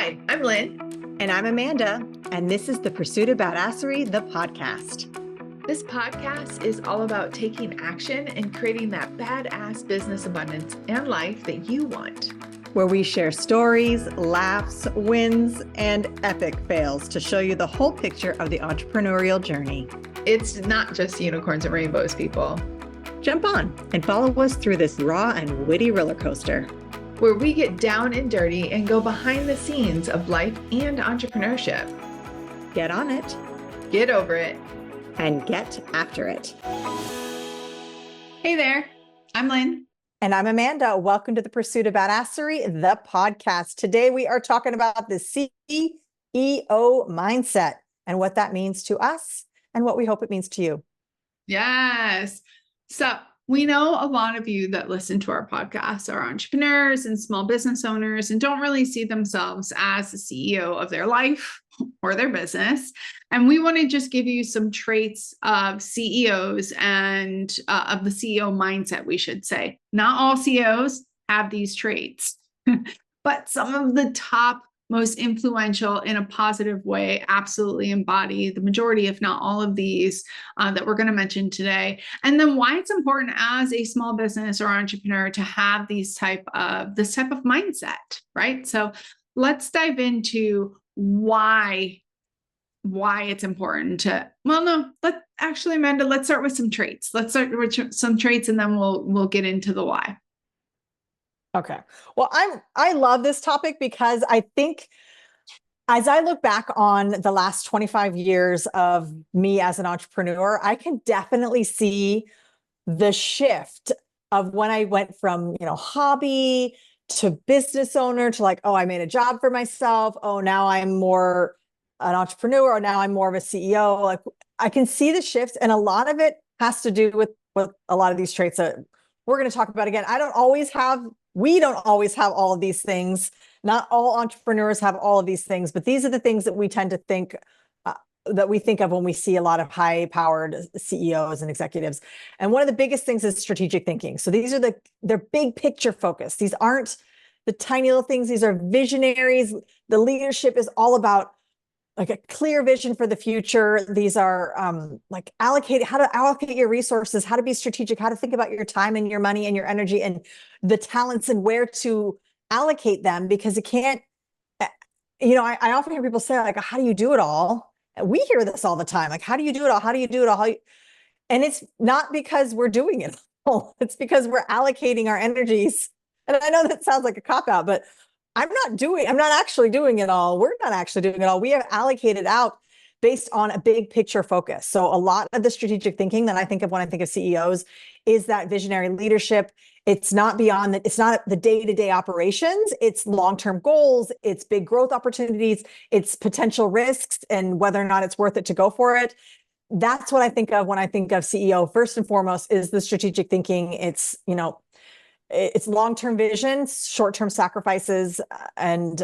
Hi, I'm Lynn. And I'm Amanda, and this is the Pursuit of Badasserie, the podcast. This podcast is all about taking action and creating that badass business abundance and life that you want. Where we share stories, laughs, wins, and epic fails to show you the whole picture of the entrepreneurial journey. It's not just unicorns and rainbows, people. Jump on and follow us through this raw and witty roller coaster, where we get down and dirty and go behind the scenes of life and entrepreneurship. Get on it, get over it, and get after it. Hey there, I'm Lynn. And I'm Amanda. Welcome to the Pursuit of Badasserie, the podcast. Today we are talking about the CEO mindset and what that means to us and what we hope it means to you. Yes. So we know a lot of you that listen to our podcast are entrepreneurs and small business owners and don't really see themselves as the CEO of their life or their business. And we want to just give you some traits of CEOs and of the CEO mindset, we should say. Not all CEOs have these traits, but some of the top most influential in a positive way absolutely embody the majority, if not all of these that we're going to mention today. And then why it's important as a small business or entrepreneur to have this type of mindset, right? So let's dive into why it's important to, Amanda, let's start with some traits. Let's start with some traits and then we'll get into the why. Okay. Well, I love this topic because I think as I look back on the last 25 years of me as an entrepreneur, I can definitely see the shift of when I went from, hobby to business owner to like, oh, I made a job for myself. Oh, now I'm more an entrepreneur, or now I'm more of a CEO. Like I can see the shifts, and a lot of it has to do with a lot of these traits that we're going to talk about. Again, we don't always have all of these things. Not all entrepreneurs have all of these things, but these are the things that we tend to think that we think of when we see a lot of high-powered CEOs and executives. And one of the biggest things is strategic thinking. So these are they're big picture focused. These aren't the tiny little things. These are visionaries. The leadership is all about like a clear vision for the future. These are how to allocate your resources, how to be strategic, how to think about your time and your money and your energy and the talents and where to allocate them, because it can't, I often hear people say like, how do you do it all? And we hear this all the time. Like, how do you do it all? How do you do it all? And it's not because we're doing it all. It's because we're allocating our energies. And I know that sounds like a cop-out, but I'm not actually doing it all. We're not actually doing it all. We have allocated out based on a big picture focus. So a lot of the strategic thinking that I think of when I think of CEOs is that visionary leadership. It's not it's not the day-to-day operations. It's long-term goals. It's big growth opportunities. It's potential risks and whether or not it's worth it to go for it. That's what I think of when I think of CEO. First and foremost is the strategic thinking. It's long-term vision, short-term sacrifices, and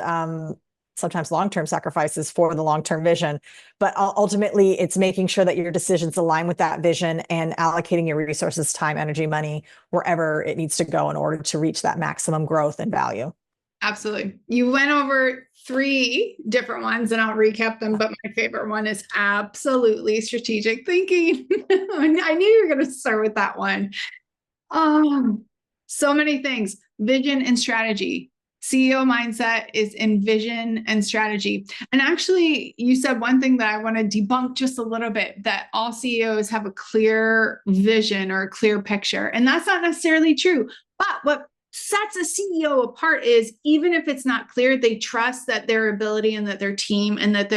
sometimes long-term sacrifices for the long-term vision. But ultimately, it's making sure that your decisions align with that vision and allocating your resources, time, energy, money, wherever it needs to go in order to reach that maximum growth and value. Absolutely. You went over 3 different ones and I'll recap them, but my favorite one is absolutely strategic thinking. I knew you were going to start with that one. So many things, vision and strategy. CEO mindset is in vision and strategy. And actually, you said one thing that I want to debunk just a little bit, that all CEOs have a clear vision or a clear picture. And that's not necessarily true. But what sets a CEO apart is even if it's not clear, they trust that their ability and that their team and that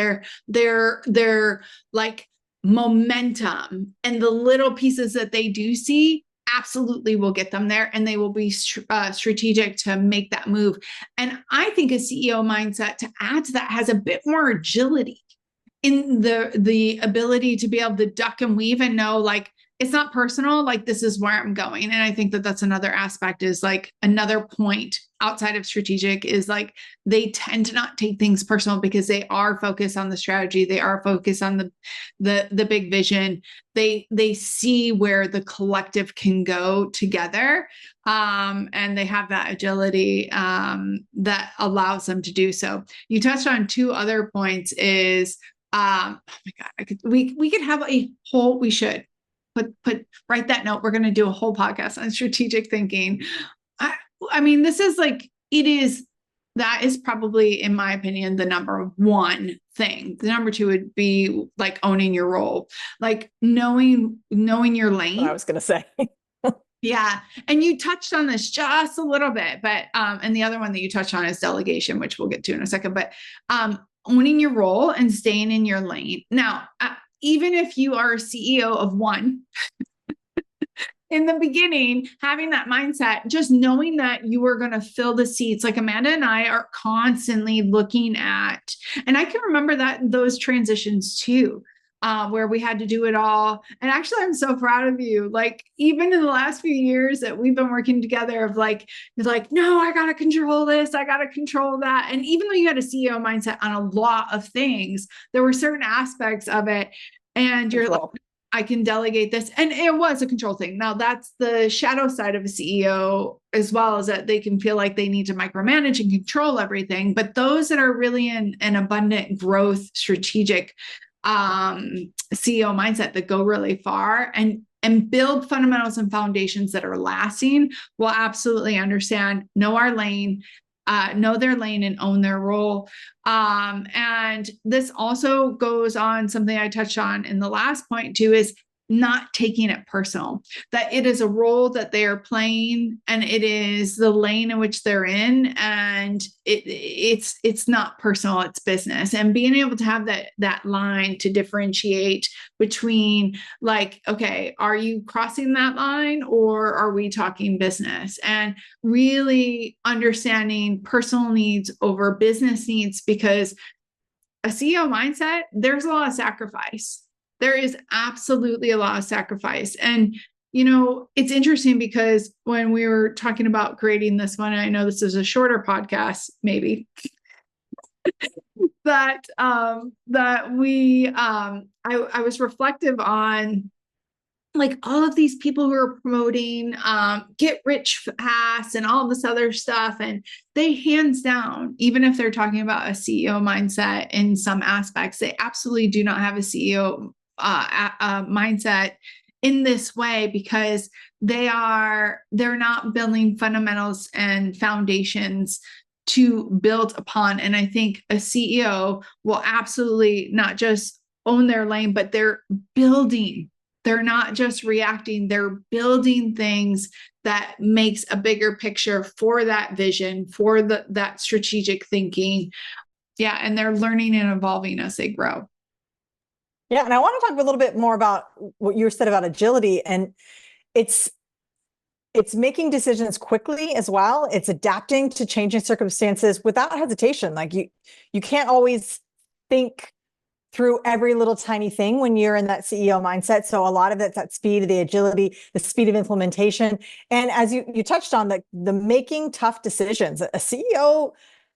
their like momentum and the little pieces that they do see absolutely will get them there, and they will be strategic to make that move. And I think a CEO mindset, to add to that, has a bit more agility in the ability to be able to duck and weave and know, like, it's not personal, like this is where I'm going. And I think that that's another aspect, is like another point outside of strategic is like they tend to not take things personal because they are focused on the strategy. They are focused on the big vision. They see where the collective can go together. And they have that agility that allows them to do so. You touched on two other points is oh my God, we could have a whole, we should write that note. We're going to do a whole podcast on strategic thinking. I mean, this is like, that is probably, in my opinion, the number one thing. The number two would be like owning your role, like knowing your lane. What I was going to say. Yeah. And you touched on this just a little bit, but, and the other one that you touched on is delegation, which we'll get to in a second, but, owning your role and staying in your lane. Now, even if you are a CEO of one, in the beginning, having that mindset, just knowing that you are going to fill the seats, like Amanda and I are constantly looking at, and I can remember those transitions too, where we had to do it all. And actually, I'm so proud of you. Like, even in the last few years that we've been working together of like, you're like, no, I got to control this. I got to control that. And even though you had a CEO mindset on a lot of things, there were certain aspects of it. And you're like, I can delegate this. And it was a control thing. Now that's the shadow side of a CEO, as well as that they can feel like they need to micromanage and control everything. But those that are really in an abundant growth, strategic CEO mindset that go really far and build fundamentals and foundations that are lasting will absolutely understand, know our lane, know their lane and own their role. And this also goes on something I touched on in the last point too, is not taking it personal, that it is a role that they are playing and it is the lane in which they're in. And it's not personal, it's business. And being able to have that line to differentiate between like, okay, are you crossing that line or are we talking business? And really understanding personal needs over business needs, because a CEO mindset, there's a lot of sacrifice. There is absolutely a lot of sacrifice. And, it's interesting because when we were talking about creating this one, and I know this is a shorter podcast, maybe, that I was reflective on like all of these people who are promoting get rich fast and all this other stuff. And they hands down, even if they're talking about a CEO mindset in some aspects, they absolutely do not have a CEO mindset in this way, because they're not building fundamentals and foundations to build upon. And I think a CEO will absolutely not just own their lane, but they're building. They're not just reacting, they're building things that makes a bigger picture for that vision, for that strategic thinking. Yeah. And they're learning and evolving as they grow. Yeah. And I want to talk a little bit more about what you said about agility. And it's making decisions quickly as well. It's adapting to changing circumstances without hesitation. Like you can't always think through every little tiny thing when you're in that CEO mindset. So a lot of it's that speed, the agility, the speed of implementation. And as you touched on, the making tough decisions. A CEO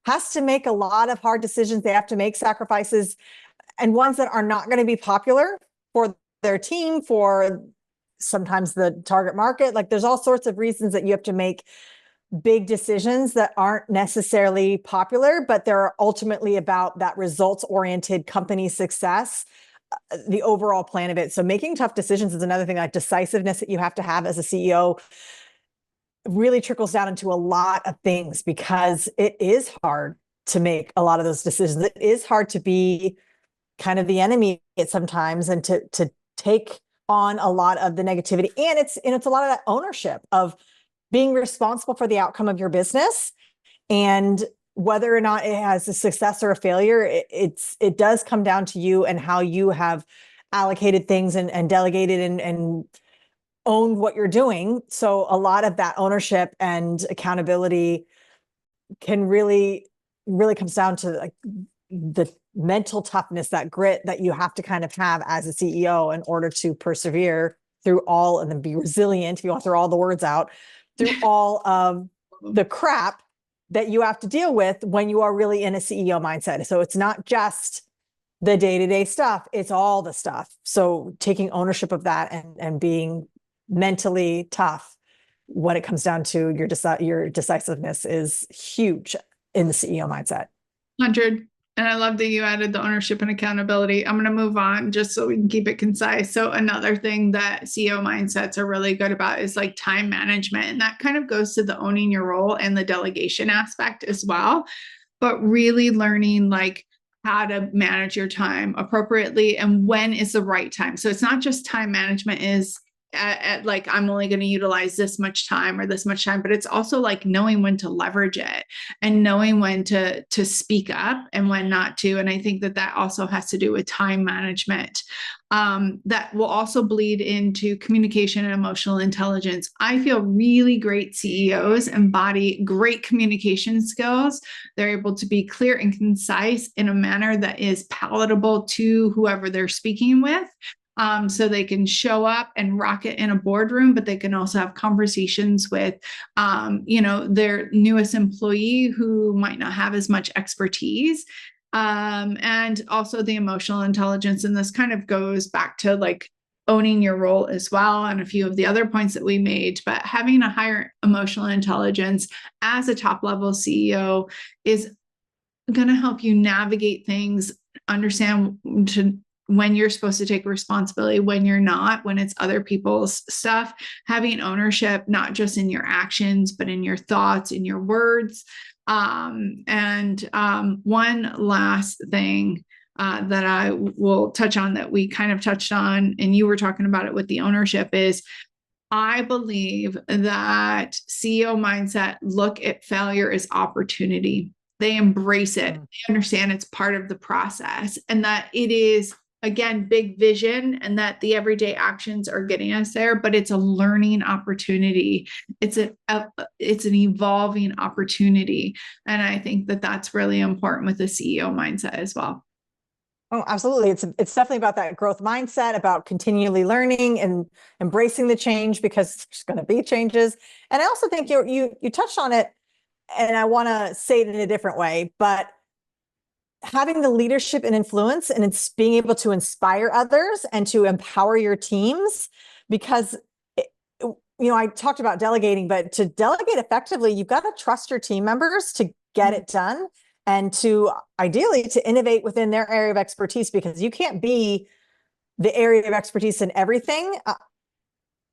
has to make a lot of hard decisions. They have to make sacrifices, and ones that are not going to be popular for their team, for sometimes the target market. Like there's all sorts of reasons that you have to make big decisions that aren't necessarily popular, but they're ultimately about that results-oriented company success, the overall plan of it. So making tough decisions is another thing. Like decisiveness that you have to have as a CEO really trickles down into a lot of things, because it is hard to make a lot of those decisions. It is hard to be kind of the enemy at sometimes, and to take on a lot of the negativity. And it's a lot of that ownership of being responsible for the outcome of your business, and whether or not it has a success or a failure, it does come down to you and how you have allocated things and delegated and owned what you're doing. So a lot of that ownership and accountability can really comes down to like the mental toughness, that grit that you have to kind of have as a CEO in order to persevere through all, and then be resilient, if you want to throw all the words out, through all of the crap that you have to deal with when you are really in a CEO mindset. So it's not just the day-to-day stuff, it's all the stuff. So taking ownership of that and being mentally tough when it comes down to your decisiveness is huge in the CEO mindset. 100. And I love that you added the ownership and accountability. I'm going to move on just so we can keep it concise. So another thing that CEO mindsets are really good about is like time management. And that kind of goes to the owning your role and the delegation aspect as well. But really learning like how to manage your time appropriately and when is the right time. So it's not just time management is at like, I'm only going to utilize this much time or this much time, but it's also like knowing when to leverage it and knowing when to speak up and when not to. And I think that that also has to do with time management. That will also bleed into communication and emotional intelligence. I feel really great CEOs embody great communication skills. They're able to be clear and concise in a manner that is palatable to whoever they're speaking with. So they can show up and rock it in a boardroom, but they can also have conversations with, their newest employee who might not have as much expertise. And also the emotional intelligence. And this kind of goes back to like owning your role as well. And a few of the other points that we made, but having a higher emotional intelligence as a top level CEO is going to help you navigate things, understand when you're supposed to take responsibility, when you're not, when it's other people's stuff, having ownership, not just in your actions, but in your thoughts, in your words. One last thing that I will touch on that we kind of touched on, and you were talking about it with the ownership, is I believe that CEO mindset look at failure as opportunity. They embrace it. They understand it's part of the process and that it is, again, big vision and that the everyday actions are getting us there, but it's a learning opportunity. It's an evolving opportunity. And I think that that's really important with the CEO mindset as well. Oh, absolutely. It's definitely about that growth mindset, about continually learning and embracing the change because there's going to be changes. And I also think you touched on it, and I want to say it in a different way, but having the leadership and influence and it's being able to inspire others and to empower your teams, because I talked about delegating, but to delegate effectively, you've got to trust your team members to get it done and to ideally to innovate within their area of expertise, because you can't be the area of expertise in everything.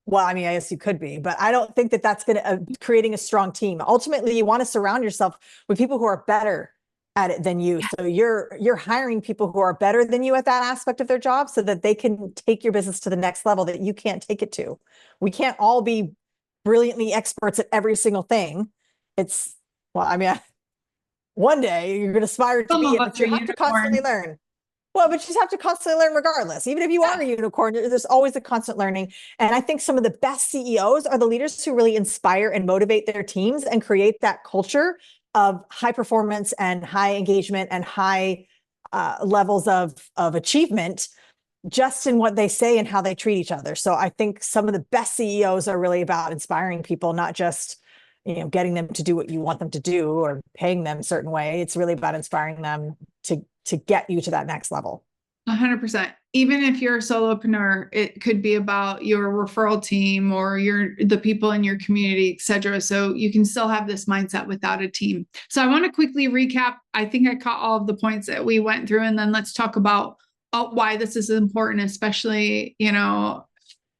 Well, I mean, I guess you could be, but I don't think that that's going to creating a strong team. Ultimately, you want to surround yourself with people who are better at it than you. So you're hiring people who are better than you at that aspect of their job so that they can take your business to the next level that you can't take it to. We can't all be brilliantly experts at every single thing. One day you're going to aspire to be it, but you have to constantly learn. Well, but you just have to constantly learn regardless. Even if you are a unicorn, there's always a constant learning. And I think some of the best CEOs are the leaders who really inspire and motivate their teams and create that culture of high performance and high engagement and high levels of achievement just in what they say and how they treat each other. So I think some of the best CEOs are really about inspiring people, not just getting them to do what you want them to do or paying them a certain way. It's really about inspiring them to get you to that next level. 100%. Even if you're a solopreneur, it could be about your referral team or the people in your community, et cetera. So you can still have this mindset without a team. So I want to quickly recap. I think I caught all of the points that we went through, and then let's talk about why this is important, especially,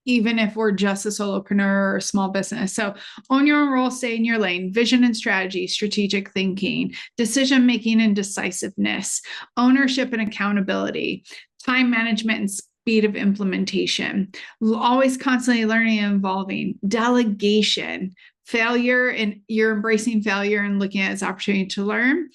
even if we're just a solopreneur or a small business. So own your own role, stay in your lane, vision and strategy, strategic thinking, decision-making and decisiveness, ownership and accountability, time management and speed of implementation, always constantly learning and evolving, delegation, failure, and you're embracing failure and looking at it as opportunity to learn.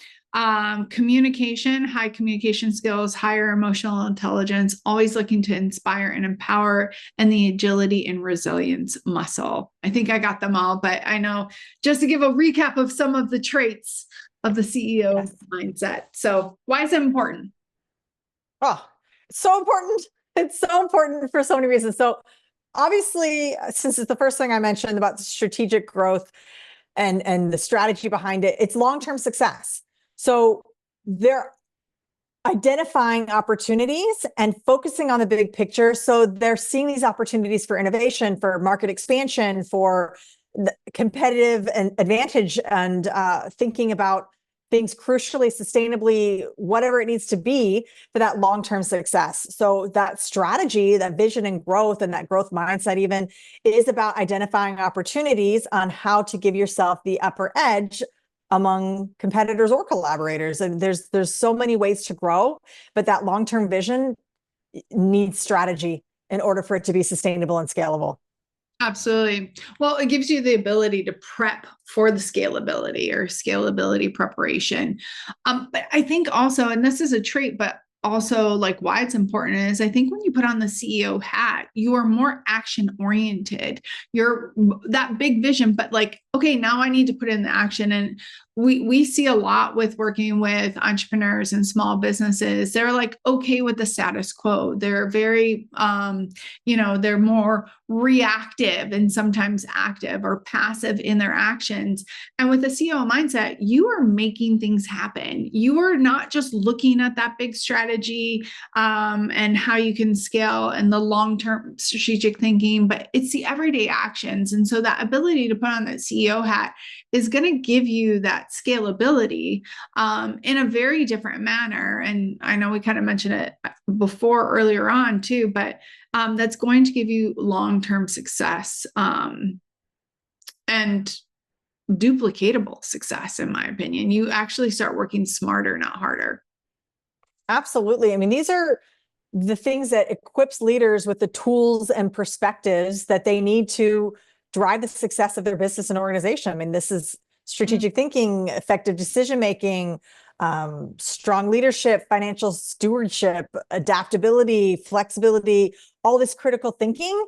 Communication, high communication skills, higher emotional intelligence, always looking to inspire and empower, and the agility and resilience muscle. I think I got them all, but I know just to give a recap of some of the traits of the CEO mindset. So why is it important? Oh, it's so important. It's so important for so many reasons. So obviously, since it's the first thing I mentioned about strategic growth, and the strategy behind it, it's long-term success. So they're identifying opportunities and focusing on the big picture. So they're seeing these opportunities for innovation, for market expansion, for competitive and advantage, and thinking about things crucially, sustainably, whatever it needs to be for that long-term success. So that strategy, that vision and growth, and that growth mindset even, is about identifying opportunities on how to give yourself the upper edge among competitors or collaborators. And there's so many ways to grow, but that long-term vision needs strategy in order for it to be sustainable and scalable. Absolutely. Well, it gives you the ability to prep for the scalability or scalability preparation. But I think also, and this is a trait, but also like why it's important is I think when you put on the CEO hat, you are more action oriented. You're that big vision, but like, okay, now I need to put in the action. And we see a lot with working with entrepreneurs and small businesses. They're like okay with the status quo. They're very they're more reactive and sometimes active or passive in their actions. And with a CEO mindset, you are making things happen. You are not just looking at that big strategy and how you can scale and the long-term strategic thinking, but it's the everyday actions. And so that ability to put on that CEO hat is going to give you that scalability in a very different manner. And I know we kind of mentioned it before earlier on too, but that's going to give you long-term success and duplicatable success, in my opinion. You actually start working smarter, not harder. Absolutely. I mean, these are the things that equips leaders with the tools and perspectives that they need to drive the success of their business and organization. I mean, this is strategic thinking, effective decision-making, strong leadership, financial stewardship, adaptability, flexibility, all this critical thinking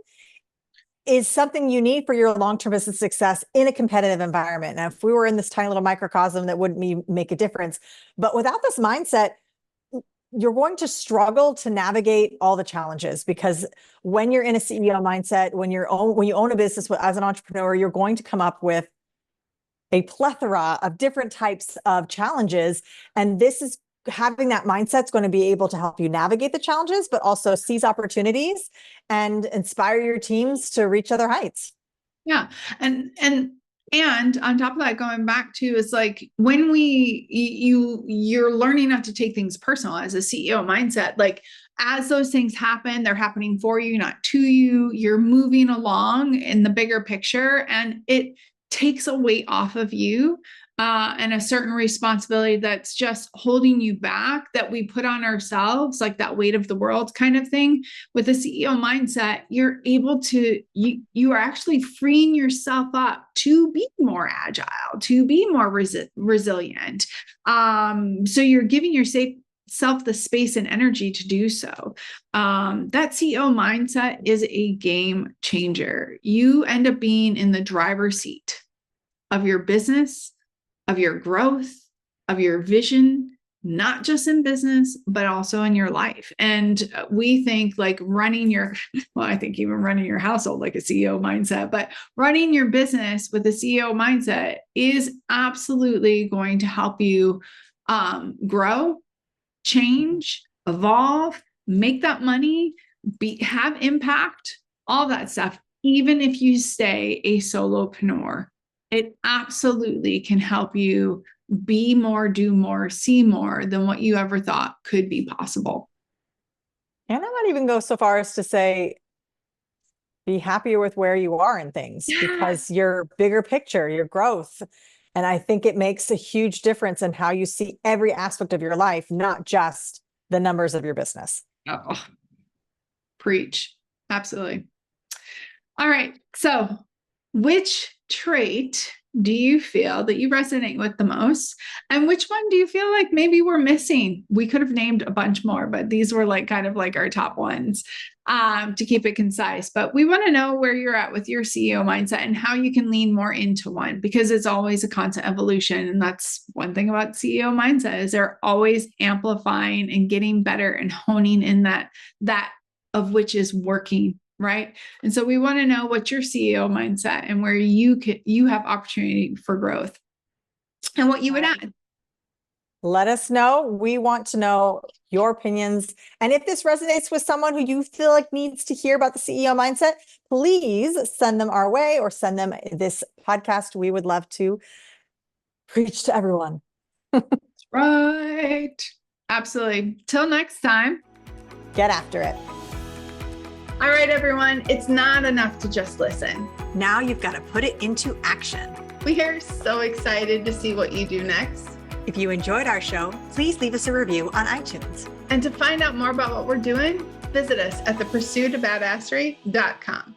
is something you need for your long-term business success in a competitive environment. Now, if we were in this tiny little microcosm, that wouldn't make a difference. But without this mindset, you're going to struggle to navigate all the challenges, because when you're in a CEO mindset, when you own a business as an entrepreneur, you're going to come up with a plethora of different types of challenges. And this is having that mindset is going to be able to help you navigate the challenges, but also seize opportunities and inspire your teams to reach other heights. Yeah. And on top of that, going back to is like when you're learning not to take things personal as a CEO mindset, like as those things happen, they're happening for you, not to you. You're moving along in the bigger picture, and it takes a weight off of you and a certain responsibility that's just holding you back that we put on ourselves, like that weight of the world kind of thing. With a CEO mindset, you're able to, you are actually freeing yourself up to be more agile, to be more resilient. So you're giving yourself the space and energy to do so. That CEO mindset is a game changer. You end up being in the driver's seat of your business, of your growth, of your vision, not just in business, but also in your life. And we think like I think even running your household like a CEO mindset, but running your business with a CEO mindset is absolutely going to help you grow, change, evolve, make that money, have impact, all that stuff. Even if you stay a solopreneur, it absolutely can help you be more, do more, see more than what you ever thought could be possible. And I might even go so far as to say, be happier with where you are in things, because your bigger picture, your growth. And I think it makes a huge difference in how you see every aspect of your life, not just the numbers of your business. Oh, preach. Absolutely. All right. So which trait do you feel that you resonate with the most? And which one do you feel like maybe we're missing? We could have named a bunch more, but these were like kind of like our top ones to keep it concise. But we want to know where you're at with your CEO mindset and how you can lean more into one, because it's always a constant evolution. And that's one thing about CEO mindset is they're always amplifying and getting better and honing in that of which is working right? And so we want to know what's your CEO mindset and where you have opportunity for growth and what you would add. Let us know. We want to know your opinions. And if this resonates with someone who you feel like needs to hear about the CEO mindset, please send them our way or send them this podcast. We would love to preach to everyone. Right. Absolutely. Till next time. Get after it. All right, everyone. It's not enough to just listen. Now you've got to put it into action. We are so excited to see what you do next. If you enjoyed our show, please leave us a review on iTunes. And to find out more about what we're doing, visit us at thepursuitofbadasserie.com.